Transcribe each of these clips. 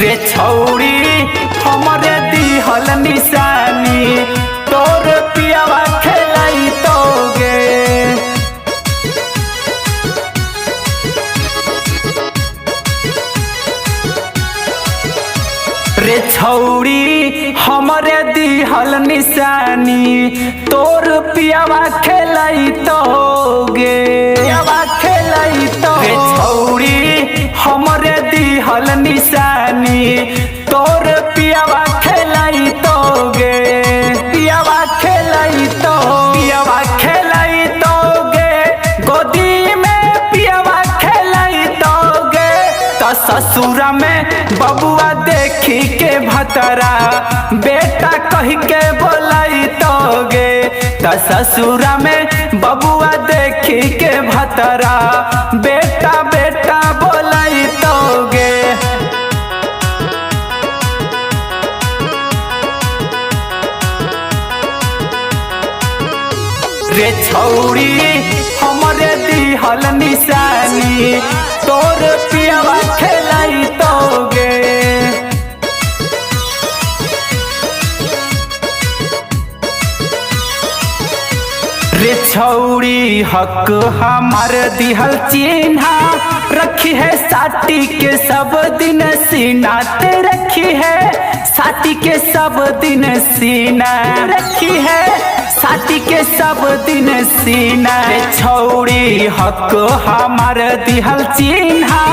रे छौड़ी हमरे दिहल निशानी तोर पियावा खेलाई तोगे। रे छौड़ी हमरे दिहल निशानी तोर पियावा खेलाई तोगे। पियावा खेलाई तो रे छौड़ी हमरे दिहल निशानी तोर पियावा खेलाई तोगे। पियावा खेलाई तो पियावा खेलाई तोगे गोदी में पियावा खेलाई तोगे। तो ससुरा में बबुआ देखी के भतरा बेटा कही के बोलाई तोगे। तो ससुरा में बबुआ देखी के भतरा बेटा बेटा बोलाई तोगे। रे छौड़ी हमरे दिहल निशानी तोर पियावा खेलाई तोगे। रे छौड़ी हक हमार दिहल चिन्हा रखी है साटी के सब दिन सीना ते रखी है साटी के सब दिन सीना रखी है साटी के सब दिन सीना। रे छौड़ी हक हमार दिहल चिन्हा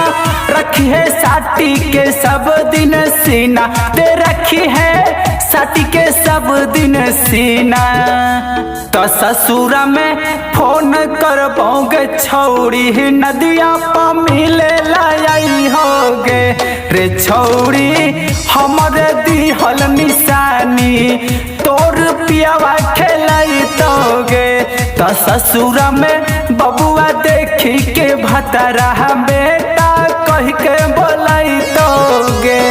रखी है साटी के सब दिन सीना ते रखी है साटी के सब दिन सीना। तो ससुरा में फोन कर पाओगे छौड़ी नदिया पा मिले लाई होगे। रे छौड़ी हमरे दिहल निशानी तोर पियावा खेलाई तोगे। तो ससुरा में बबुआ देखी के भतरा बेटा कह के बोलाई तोगे।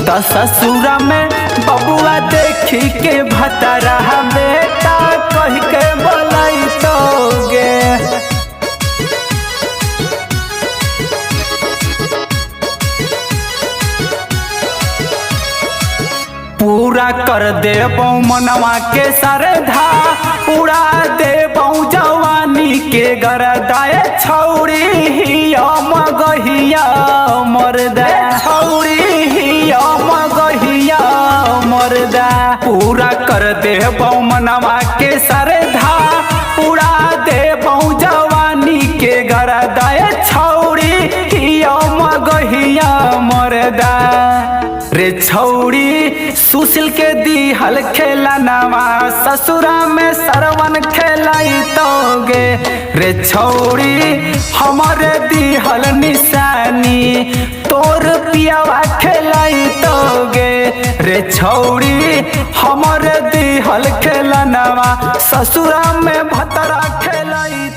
तो ससुरा में बबुआ देखी के भतरा बेटा कह के बोलाई तोगे। पूरा कर देबौ मनवा के सरधा उड़ा देबौ जवानी के गरदाए छौड़ी हिया मगहिया मरदा छौड़ी हिया मगहिया मरदा। पूरा कर देबौ मनवा के सरधा उड़ा देबौ जवानी के गरदाए छौड़ी हिया मगहिया मरदा। रे छौड़ी सुशील के दिहल खेला नवा ससुरा में सरवन खेलाई तोगे। रे छौड़ी हमारे दिहल निशानी तोर पियावा खेलाई तोगे। रे छौड़ी हमारे दिहल खेला नवा ससुरा में भतरा खेलाई